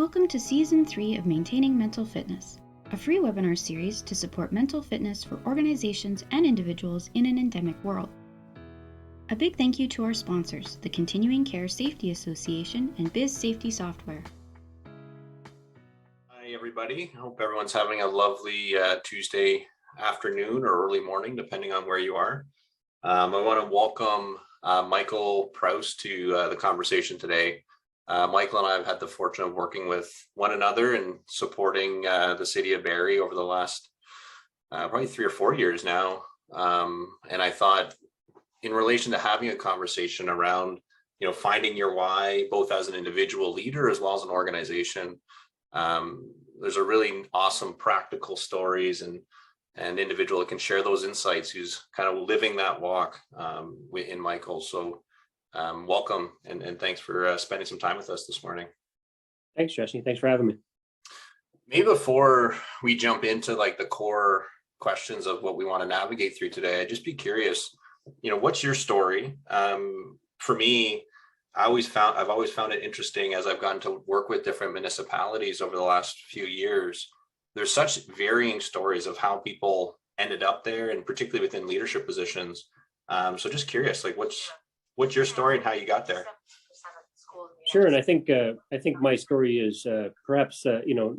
Welcome to Season 3 of Maintaining Mental Fitness, a free webinar series to support mental fitness for organizations and individuals in an endemic world. A big thank you to our sponsors, the Continuing Care Safety Association and Biz Safety Software. Hi everybody, I hope everyone's having a lovely Tuesday afternoon or early morning, depending on where you are. I want to welcome Michael Prowse to the conversation today. Michael and I have had the fortune of working with one another and supporting the city of Barrie over the last probably 3 or 4 years now. And I thought, in relation to having a conversation around, finding your why, both as an individual leader as well as an organization, there's a really awesome practical stories and individual that can share those insights who's kind of living that walk in Michael. So welcome and thanks for spending some time with us this morning. Thanks, Jesse. Thanks for having me. Maybe before we jump into like the core questions of what we want to navigate through today, I'd just be curious, what's your story? For me, I've always found it interesting as I've gotten to work with different municipalities over the last few years. There's such varying stories of how people ended up there, and particularly within leadership positions. So just curious, like what's your story and how you got there? Sure, and I think my story is perhaps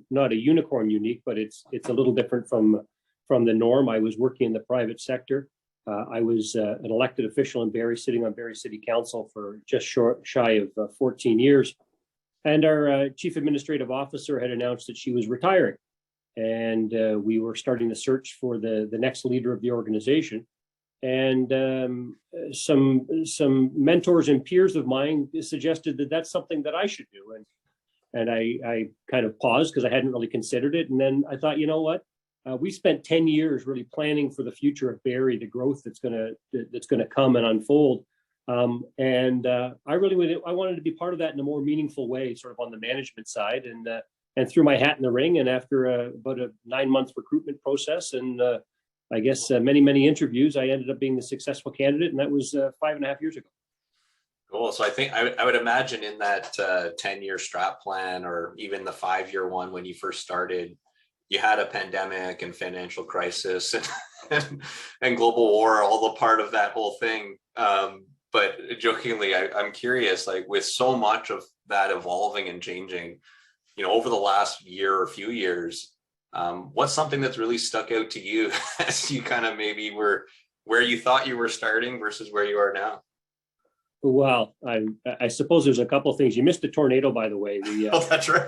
not a unicorn unique, but it's a little different from the norm. I was working in the private sector. I was an elected official in Barrie, sitting on Barrie City Council for just shy of 14 years, and our chief administrative officer had announced that she was retiring, and we were starting the search for the next leader of the organization. And some mentors and peers of mine suggested that that's something that I should do. And I kind of paused because I hadn't really considered it. And then I thought, you know what? We spent 10 years really planning for the future of Barrie, the growth that's gonna come and unfold. I wanted to be part of that in a more meaningful way, sort of on the management side, and threw my hat in the ring. And after about a 9-month recruitment process and I guess many interviews, I ended up being the successful candidate, and that was 5.5 years ago. Cool. So I think I would imagine in that 10-year strat plan, or even the 5-year one when you first started, you had a pandemic and financial crisis and global war, all the part of that whole thing. But jokingly, I'm curious, like with so much of that evolving and changing, over the last year or few years, what's something that's really stuck out to you as you kind of maybe were where you thought you were starting versus where you are now? Well, I suppose there's a couple of things. You missed a tornado, by the way. Oh, that's right.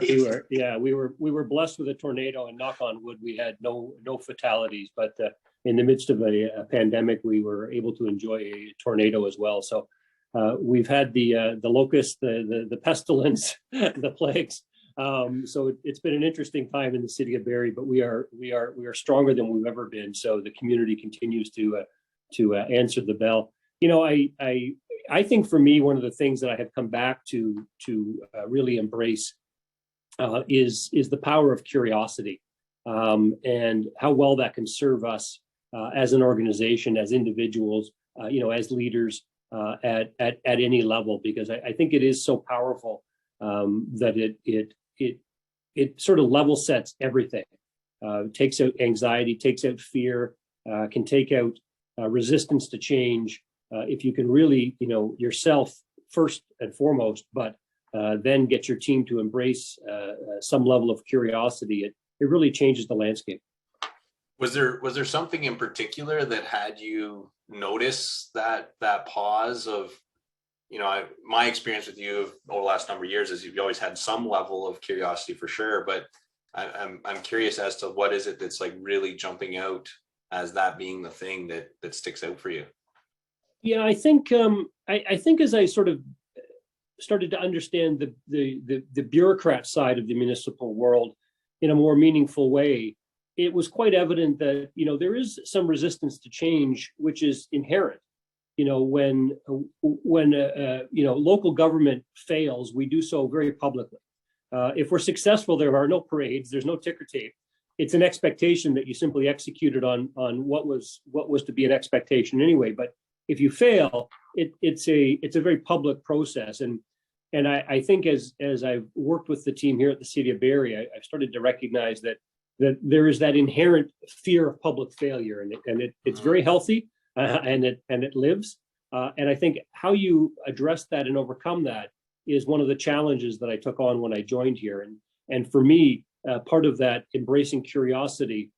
We were blessed with a tornado, and knock on wood, we had no fatalities. But in the midst of a pandemic, we were able to enjoy a tornado as well. So we've had the locust, the pestilence, the plagues. So it's been an interesting time in the city of Barrie, but we are stronger than we've ever been. So the community continues to answer the bell. I think for me, one of the things that I have come back to really embrace is the power of curiosity, and how well that can serve us as an organization, as individuals, as leaders at any level. Because I think it is so powerful that it sort of level sets everything, takes out anxiety, takes out fear, can take out resistance to change. If you can really, yourself first and foremost, but then get your team to embrace some level of curiosity, it really changes the landscape. Was there something in particular that had you notice that pause of, my experience with you over the last number of years is you've always had some level of curiosity for sure, but I'm curious as to what is it that's like really jumping out as that being the thing that sticks out for you? Yeah, I think as I sort of started to understand the bureaucrat side of the municipal world in a more meaningful way, it was quite evident that there is some resistance to change, which is inherent. When local government fails, we do so very publicly. If we're successful, there are no parades, there's no ticker tape. It's an expectation that you simply executed on what was to be an expectation anyway. But if you fail, it's a very public process, and I think as I've worked with the team here at the City of Barrie, I've started to recognize that there is that inherent fear of public failure, and it's very healthy, and it lives. And I think how you address that and overcome that is one of the challenges that I took on when I joined here. And for me, part of that embracing curiosity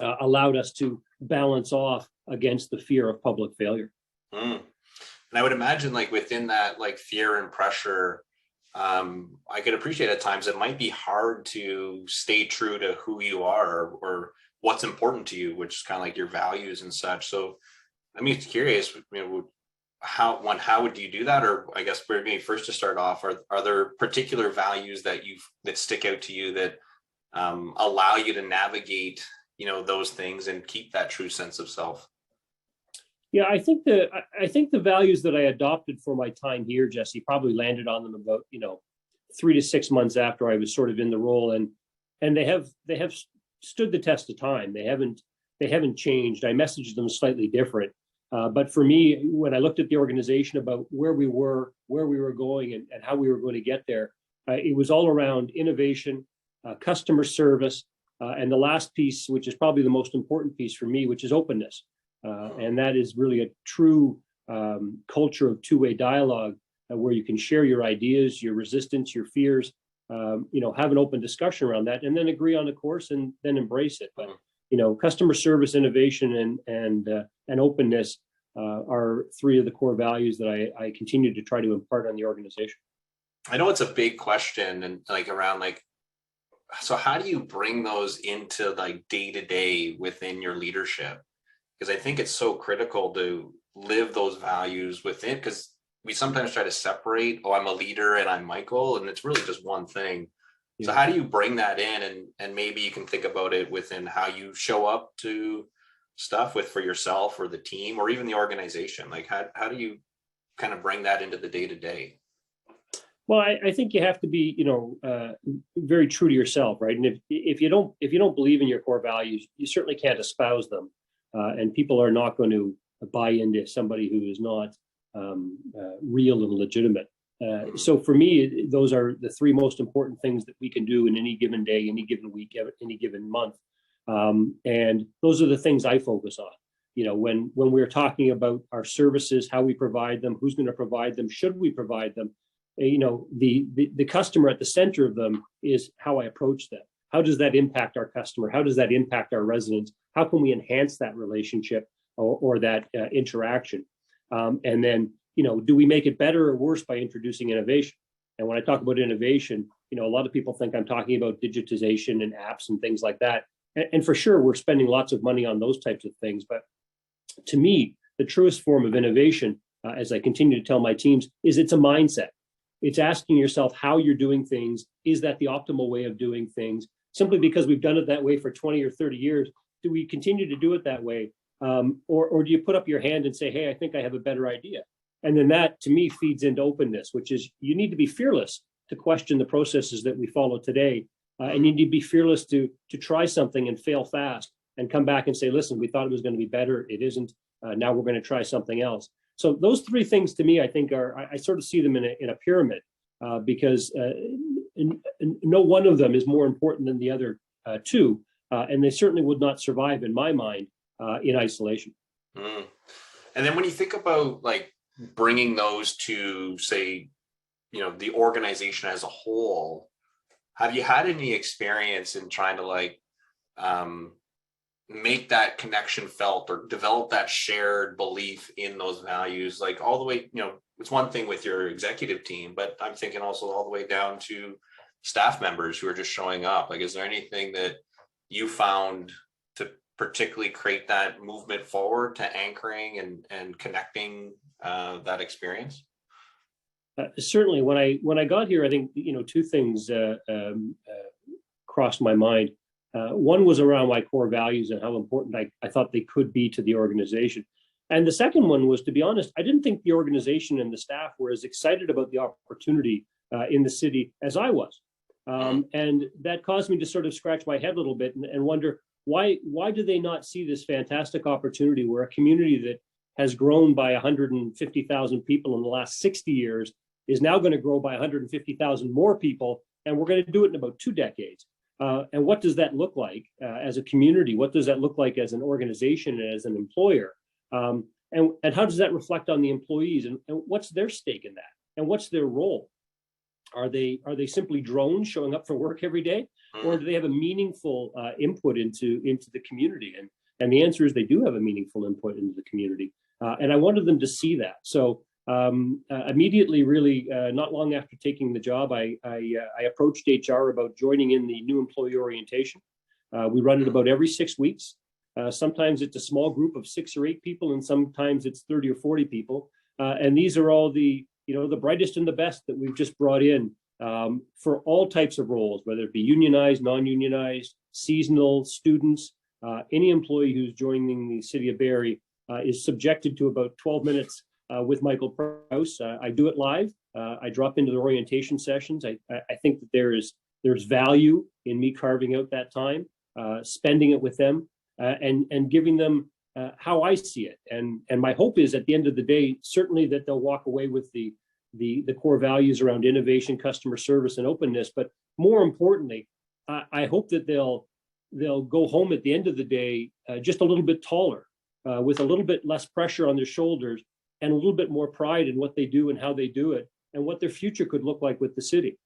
allowed us to balance off against the fear of public failure. And I would imagine, like, within that, like, fear and pressure, I could appreciate at times it might be hard to stay true to who you are or what's important to you, which is kind of like your values and such. So I'm just curious, how would you do that? Or I guess maybe first to start off, are there particular values that stick out to you that allow you to navigate, those things and keep that true sense of self? Yeah, I think the values that I adopted for my time here, Jesse, probably landed on them about 3 to 6 months after I was sort of in the role, and they have stood the test of time. They haven't changed. I messaged them slightly different, but for me, when I looked at the organization about where we were going, and how we were going to get there, it was all around innovation, customer service, and the last piece, which is probably the most important piece for me, which is openness. And that is really a true culture of two-way dialogue, where you can share your ideas, your resistance, your fears, have an open discussion around that, and then agree on a course and then embrace it. But customer service, innovation, and openness are three of the core values that I continue to try to impart on the organization. I know it's a big question, and around so how do you bring those into day to day within your leadership? Because I think it's so critical to live those values within, because we sometimes try to separate, I'm a leader and I'm Michael, and it's really just one thing. Yeah. So how do you bring that in, and maybe you can think about it within how you show up to stuff for yourself or the team or even the organization? How do you kind of bring that into the day to day? Well, I think you have to be, very true to yourself, right? And if you don't believe in your core values, you certainly can't espouse them. And people are not going to buy into somebody who is not real and legitimate. So for me, those are the three most important things that we can do in any given day, any given week, any given month. And those are the things I focus on. When we're talking about our services, how we provide them, who's going to provide them, should we provide them, the customer at the center of them is how I approach them. How does that impact our customer? How does that impact our residents? How can we enhance that relationship or that interaction? And then, do we make it better or worse by introducing innovation? And when I talk about innovation, a lot of people think I'm talking about digitization and apps and things like that. And for sure, we're spending lots of money on those types of things. But to me, the truest form of innovation, as I continue to tell my teams, is it's a mindset. It's asking yourself how you're doing things. Is that the optimal way of doing things? Simply because we've done it that way for 20 or 30 years, do we continue to do it that way? Or do you put up your hand and say, hey, I think I have a better idea? And then that, to me, feeds into openness, which is you need to be fearless to question the processes that we follow today. And you need to be fearless to try something and fail fast and come back and say, listen, we thought it was going to be better. It isn't. Now we're going to try something else. So those three things, to me, I think I sort of see them in a pyramid because no one of them is more important than the other two. And they certainly would not survive, in my mind, in isolation. And then when you think about bringing those to, say, the organization as a whole, have you had any experience in trying to make that connection felt or develop that shared belief in those values, all the way, it's one thing with your executive team, but I'm thinking also all the way down to staff members who are just showing up? Is there anything that you found to particularly create that movement forward to anchoring and connecting that experience? Certainly. When I got here, I think, two things crossed my mind. One was around my core values and how important I thought they could be to the organization. And the second one was, to be honest, I didn't think the organization and the staff were as excited about the opportunity in the city as I was. And that caused me to sort of scratch my head a little bit and wonder, why do they not see this fantastic opportunity where a community that has grown by 150,000 people in the last 60 years is now going to grow by 150,000 more people, and we're going to do it in about 2 decades. And what does that look like as a community? What does that look like as an organization and as an employer? And how does that reflect on the employees? And what's their stake in that? And what's their role? Are they simply drones showing up for work every day, or do they have a meaningful input into the community? And the answer is they do have a meaningful input into the community. And I wanted them to see that. So immediately, really, not long after taking the job, I approached HR about joining in the new employee orientation. We run it about every 6 weeks. Sometimes it's a small group of 6 or 8 people, and sometimes it's 30 or 40 people. And these are all the brightest and the best that we've just brought in for all types of roles, whether it be unionized, non-unionized, seasonal, students. Any employee who's joining the City of Barrie is subjected to about 12 minutes with Michael Prowse. I do it live. I drop into the orientation sessions. I think that there's value in me carving out that time, spending it with them, and giving them how I see it. And my hope is at the end of the day, certainly that they'll walk away with the core values around innovation, customer service, and openness. But more importantly, I hope that they'll go home at the end of the day just a little bit taller, with a little bit less pressure on their shoulders, and a little bit more pride in what they do and how they do it, and what their future could look like with the city.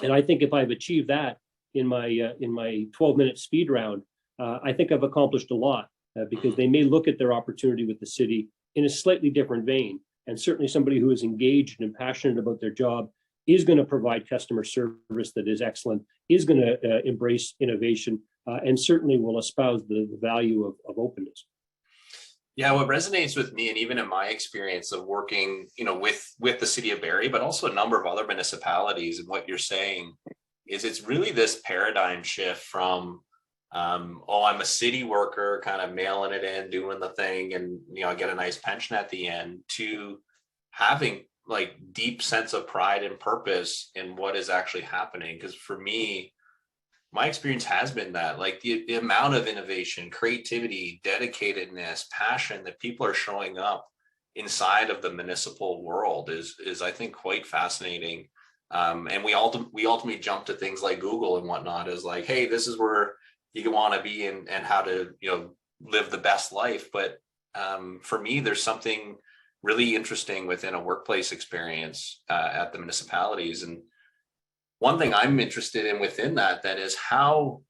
And I think if I've achieved that in my 12-minute speed round, I think I've accomplished a lot, because they may look at their opportunity with the city in a slightly different vein. And certainly somebody who is engaged and passionate about their job is going to provide customer service that is excellent, is going to embrace innovation, and certainly will espouse the value of openness. Yeah, what resonates with me, and even in my experience of working, with the City of Barrie, but also a number of other municipalities, and what you're saying is it's really this paradigm shift from, I'm a city worker, kind of mailing it in, doing the thing, and I get a nice pension at the end, to having like deep sense of pride and purpose in what is actually happening. Because for me, my experience has been that like the amount of innovation, creativity, dedicatedness, passion that people are showing up inside of the municipal world is I think quite fascinating. And we ultimately jump to things like Google and whatnot as like, hey, this is where you want to be and how to live the best life. But for me, there's something really interesting within a workplace experience at the municipalities. And one thing I'm interested in within that is how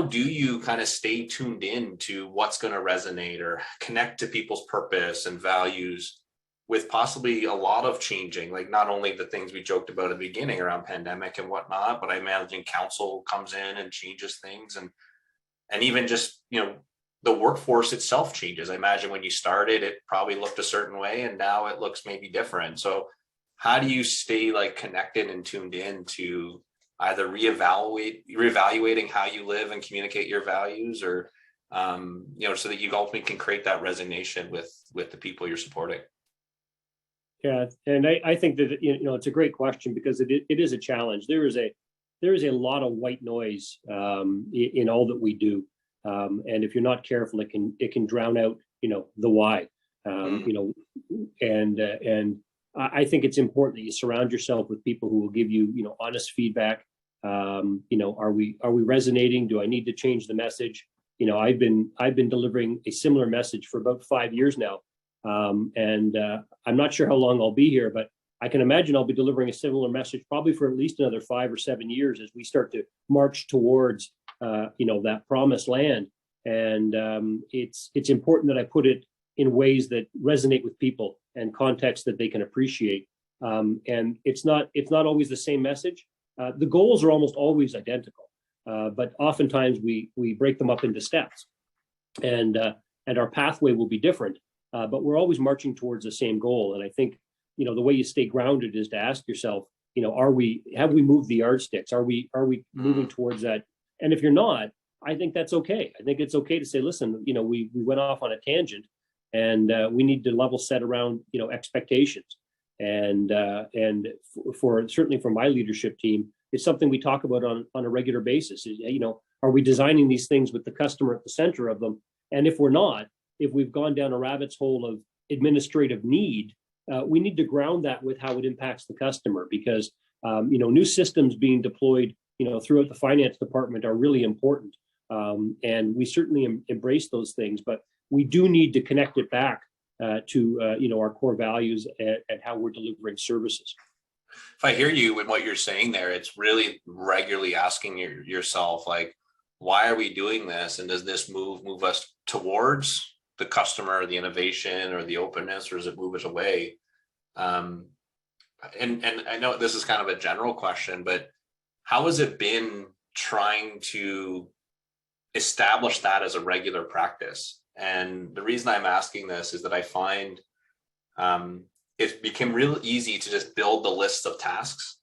do you kind of stay tuned in to what's going to resonate or connect to people's purpose and values with possibly a lot of changing, like not only the things we joked about at the beginning around pandemic and whatnot, but I imagine council comes in and changes things, and even just, the workforce itself changes. I imagine when you started, it probably looked a certain way and now it looks maybe different. So how do you stay like connected and tuned in to either reevaluating how you live and communicate your values, or, so that you ultimately can create that resonation with the people you're supporting? Yeah, and I think that it's a great question, because it is a challenge. There is a lot of white noise in all that we do, and if you're not careful, it can drown out the why. And I think it's important that you surround yourself with people who will give you honest feedback. Are we resonating? Do I need to change the message? I've been delivering a similar message for about 5 years now. And I'm not sure how long I'll be here, but I can imagine I'll be delivering a similar message probably for at least another 5 or 7 years as we start to march towards, that promised land. And it's important that I put it in ways that resonate with people and context that they can appreciate. And it's not always the same message. The goals are almost always identical, but oftentimes we break them up into steps, and our pathway will be different. But we're always marching towards the same goal. And I think, the way you stay grounded is to ask yourself, have we moved the yardsticks? Are we moving towards that? And if you're not, I think that's okay. I think it's okay to say, listen, we went off on a tangent, and we need to level set around, expectations. And certainly for my leadership team, it's something we talk about on a regular basis. Are we designing these things with the customer at the center of them? And if we're not, if we've gone down a rabbit's hole of administrative need, we need to ground that with how it impacts the customer, because new systems being deployed throughout the finance department are really important, and we certainly embrace those things, but we do need to connect it back to our core values and how we're delivering services. If I hear you in what you're saying there, it's really regularly asking yourself, like, why are we doing this? And does this move us towards the customer, the innovation, or the openness, or does it move us away? And I know this is kind of a general question, but how has it been trying to establish that as a regular practice? And the reason I'm asking this is that I find it became real easy to just build the list of tasks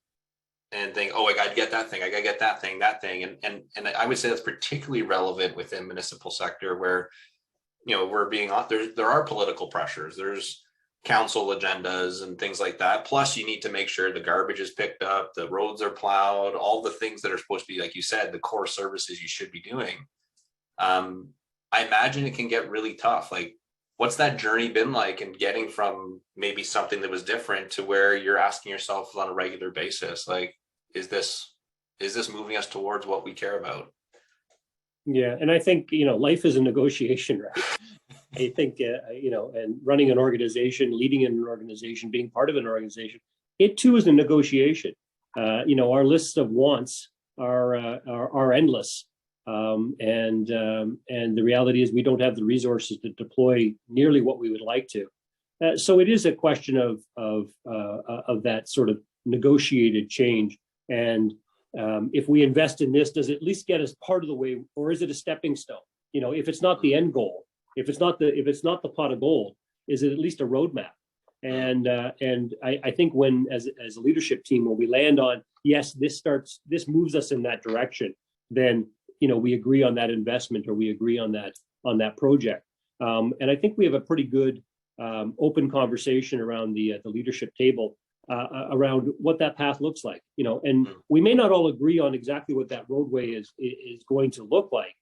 and think, oh, I got to get that thing, I got to get that thing. And I would say that's particularly relevant within municipal sector, where, we're being, there are political pressures, there's council agendas and things like that. Plus you need to make sure the garbage is picked up, the roads are plowed, all the things that are supposed to be, like you said, the core services you should be doing. I imagine it can get really tough. Like, what's that journey been like in getting from maybe something that was different to where you're asking yourself on a regular basis, like, is this moving us towards what we care about? Yeah. And I think, life is a negotiation, right? I think, and running an organization, leading in an organization, being part of an organization, it too is a negotiation. Our lists of wants are endless. And the reality is we don't have the resources to deploy nearly what we would like to. So it is a question of that sort of negotiated change. And if we invest in this, does it at least get us part of the way, or is it a stepping stone? If it's not the end goal, if it's not the pot of gold, is it at least a roadmap? And I think when, as a leadership team, when we land on, yes, this moves us in that direction, then we agree on that investment, or we agree on that project. And I think we have a pretty good open conversation around the leadership table around what that path looks like. And we may not all agree on exactly what that roadway is going to look like,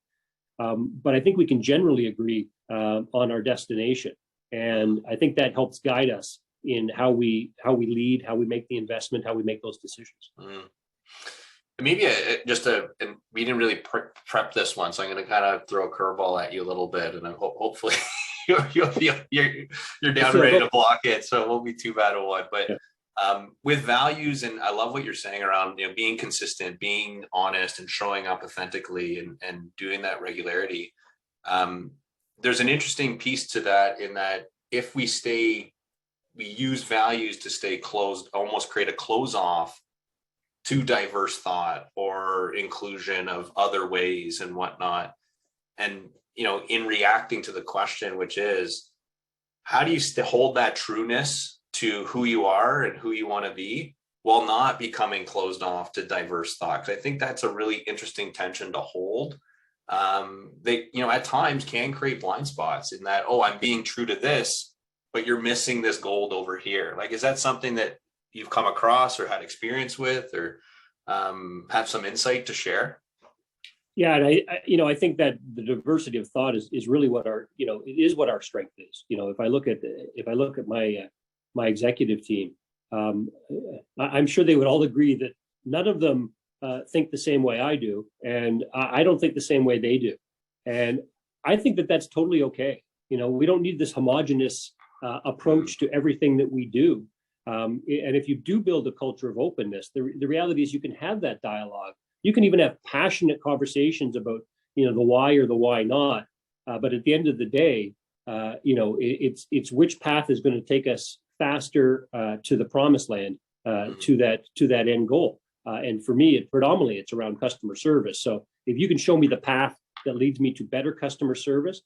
but I think we can generally agree on our destination. And I think that helps guide us in how we lead, how we make the investment, how we make those decisions. Maybe and we didn't really prep this one, so I'm going to kind of throw a curveball at you a little bit, and hopefully you're down and ready to block it, so it won't be too bad a one. But with values, and I love what you're saying around being consistent, being honest, and showing up authentically, and doing that regularity. There's an interesting piece to that, in that if we use values to stay closed, almost create a close off to diverse thought or inclusion of other ways and whatnot. And, in reacting to the question, which is, how do you hold that trueness to who you are and who you want to be, while not becoming closed off to diverse thought? 'Cause I think that's a really interesting tension to hold. They, at times can create blind spots in that, oh, I'm being true to this, but you're missing this gold over here. Like, is that something that you've come across or had experience with, or have some insight to share? Yeah, and I think that the diversity of thought is really what our, it is what our strength is. If I look at my executive team, I'm sure they would all agree that none of them think the same way I do, and I don't think the same way they do. And I think that that's totally okay. We don't need this homogenous approach to everything that we do. And if you do build a culture of openness, the reality is you can have that dialogue. You can even have passionate conversations about, the why or the why not. But at the end of the day, it's which path is going to take us faster to the promised land, to that end goal. And for me, predominantly it's around customer service. So if you can show me the path that leads me to better customer service,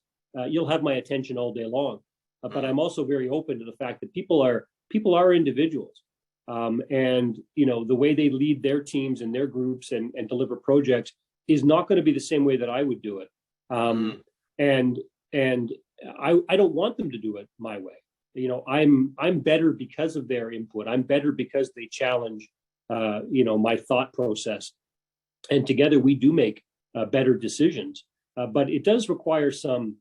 you'll have my attention all day long. But I'm also very open to the fact that people are individuals. And the way they lead their teams and their groups and deliver projects is not going to be the same way that I would do it. And I don't want them to do it my way. I'm better because of their input. I'm better because they challenge my thought process. And together we do make better decisions. But it does require some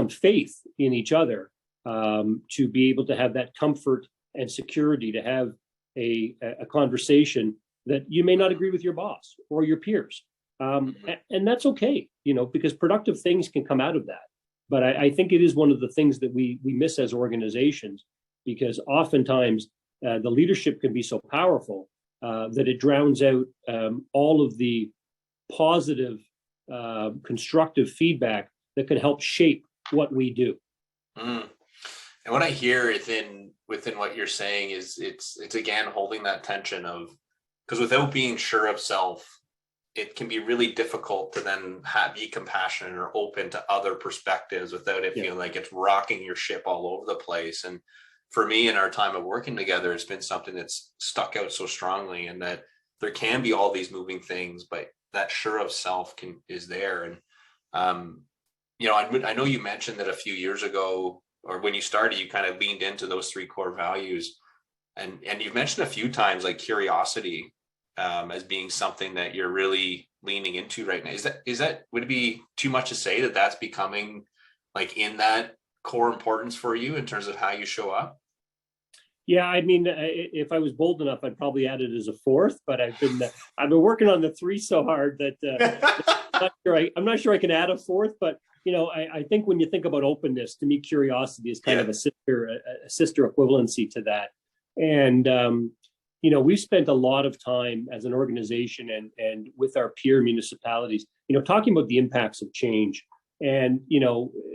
faith in each other to be able to have that comfort and security to have a conversation that you may not agree with your boss or your peers. And that's okay, because productive things can come out of that. But I think it is one of the things that we miss as organizations, because oftentimes the leadership can be so powerful that it drowns out all of the positive, constructive feedback that can help shape what we do. And what I hear within what you're saying is it's again holding that tension of, because without being sure of self, it can be really difficult to then be compassionate or open to other perspectives without it feeling like it's rocking your ship all over the place. And for me, in our time of working together, it's been something that's stuck out so strongly, and that there can be all these moving things, but that sure of self is there. And I know you mentioned that a few years ago, or when you started, you kind of leaned into those 3 core values, and you've mentioned a few times like curiosity as being something that you're really leaning into right now. Would it be too much to say that that's becoming like in that core importance for you in terms of how you show up? Yeah, I mean, if I was bold enough, I'd probably add it as a 4th, but I've been working on the 3 so hard that I'm not sure I can add a 4th. But I think when you think about openness, to me, curiosity is kind of a sister equivalency to that. And we've spent a lot of time as an organization and with our peer municipalities, talking about the impacts of change. And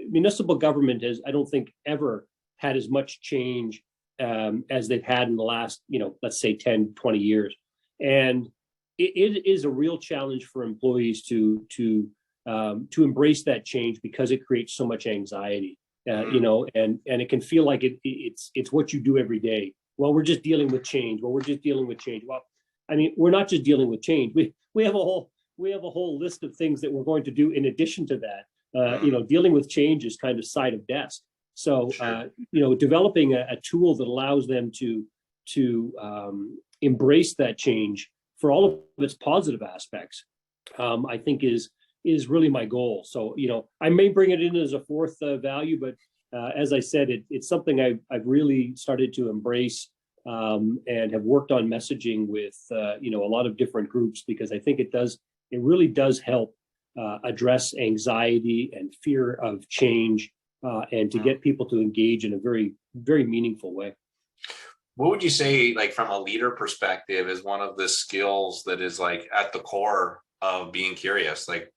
municipal government has, I don't think, ever had as much change as they've had in the last, let's say 10, 20 years. And it is a real challenge for employees to embrace that change, because it creates so much anxiety, and it can feel like it's what you do every day. Well, we're just dealing with change. Well, I mean, we're not just dealing with change. We have a whole list of things that we're going to do in addition to that. Dealing with change is kind of side of desk. So, developing a tool that allows them to embrace that change for all of its positive aspects, I think is really my goal. So, I may bring it in as a 4th value, but as I said, it's something I've really started to embrace and have worked on messaging with a lot of different groups, because I think it really does help address anxiety and fear of change, and to get people to engage in a very, very meaningful way. What would you say, like from a leader perspective, is one of the skills that is like at the core of being curious? Like,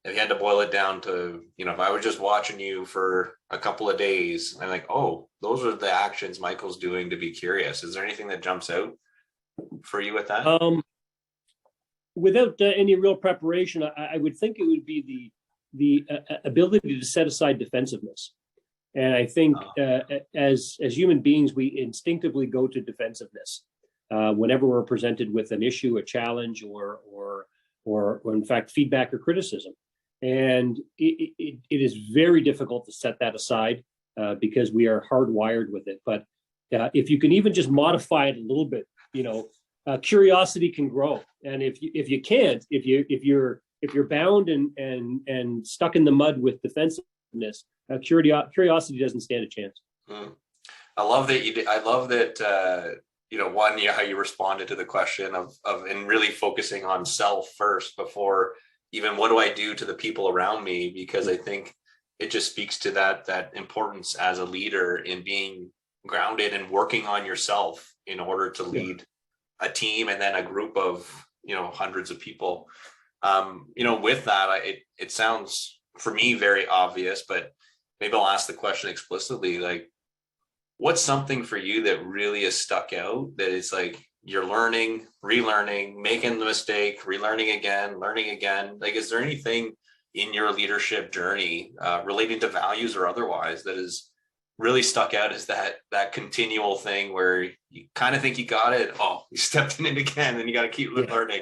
if you had to boil it down to, if I was just watching you for a couple of days, I'm like, oh, those are the actions Michael's doing to be curious. Is there anything that jumps out for you with that? Without any real preparation, I would think it would be the ability to set aside defensiveness. And I think as human beings, we instinctively go to defensiveness whenever we're presented with an issue, a challenge, or in fact, feedback or criticism. And it is very difficult to set that aside because we are hardwired with it. But if you can even just modify it a little bit, curiosity can grow. And if you can't, if you're bound and stuck in the mud with defensiveness, curiosity doesn't stand a chance. I love that I love that. How you responded to the question of and really focusing on self first before even what do I do to the people around me, because I think it just speaks to that importance as a leader in being grounded and working on yourself in order to lead a team and then a group of hundreds of people. With that, it sounds for me very obvious, but maybe I'll ask the question explicitly, like, what's something for you that really has stuck out that is like you're learning, relearning, making the mistake, relearning again, learning again? Like, is there anything in your leadership journey relating to values or otherwise that is really stuck out as that continual thing where you kind of think you got it, oh, you stepped in it again, and you got to keep learning?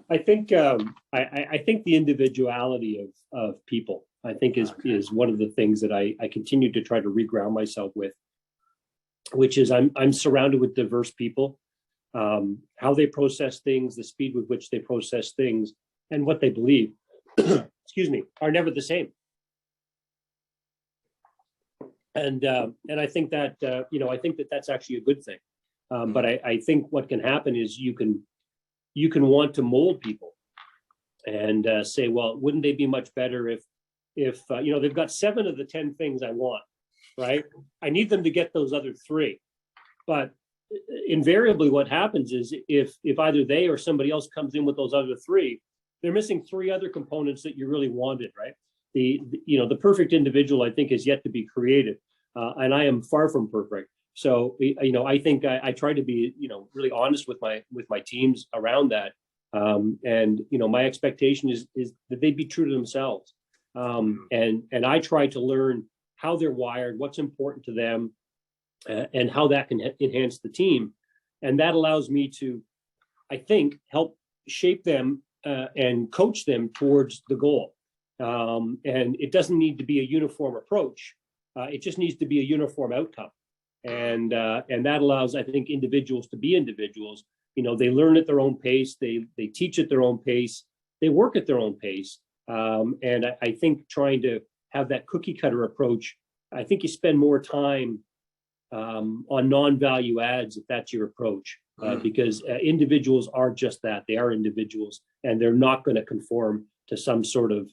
I think I think the individuality of people, I think is one of the things that I continue to try to reground myself with, which is I'm surrounded with diverse people. How they process things, the speed with which they process things, and what they believe, excuse me, are never the same. And I think that I think that that's actually a good thing. But I think what can happen is you can want to mold people and say, well, wouldn't they be much better if they've got 7 of the 10 things I want, right? I need them to get those other 3. But invariably what happens is if either they or somebody else comes in with those other 3, they're missing 3 other components that you really wanted, right? The perfect individual, I think, is yet to be created. And I am far from perfect. So, I think I try to be, really honest with my teams around that. And my expectation is that they be true to themselves. And I try to learn how they're wired, what's important to them, and how that can enhance the team. And that allows me to, I think, help shape them and coach them towards the goal. And it doesn't need to be a uniform approach. It just needs to be a uniform outcome. And that allows, I think, individuals to be individuals. They learn at their own pace. They teach at their own pace. They work at their own pace. And I think trying to have that cookie cutter approach, I think you spend more time on non-value adds if that's your approach, because individuals are just that. They are individuals, and they're not going to conform to some sort of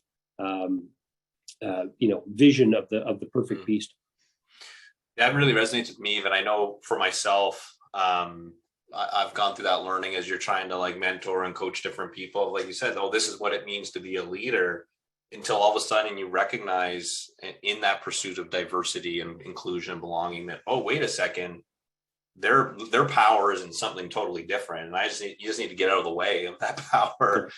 vision of the perfect beast. Yeah, it really resonates with me. Even I know for myself, I've gone through that learning as you're trying to like mentor and coach different people. Like you said, oh, this is what it means to be a leader, until all of a sudden you recognize in that pursuit of diversity and inclusion and belonging that, oh, wait a second, their power is in something totally different. And you just need to get out of the way of that power.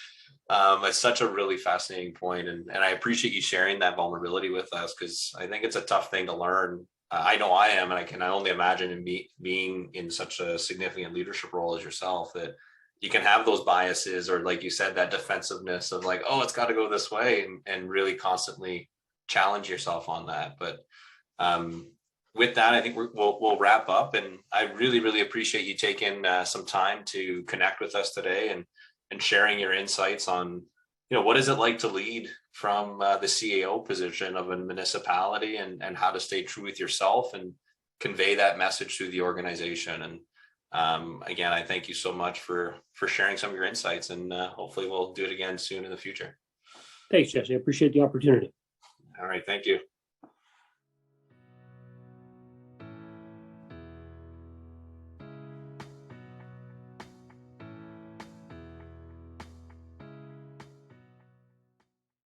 It's such a really fascinating point. And I appreciate you sharing that vulnerability with us, because I think it's a tough thing to learn. I know I am, and I can only imagine in being in such a significant leadership role as yourself, that you can have those biases, or like you said, that defensiveness of like, oh, it's got to go this way, and really constantly challenge yourself on that. But with that, I think we'll wrap up. And I really, really appreciate you taking some time to connect with us today and sharing your insights on, what is it like to lead from the CAO position of a municipality, and how to stay true with yourself and convey that message through the organization. And again, I thank you so much for sharing some of your insights, and hopefully we'll do it again soon in the future. Thanks, Jesse. I appreciate the opportunity. All right. Thank you.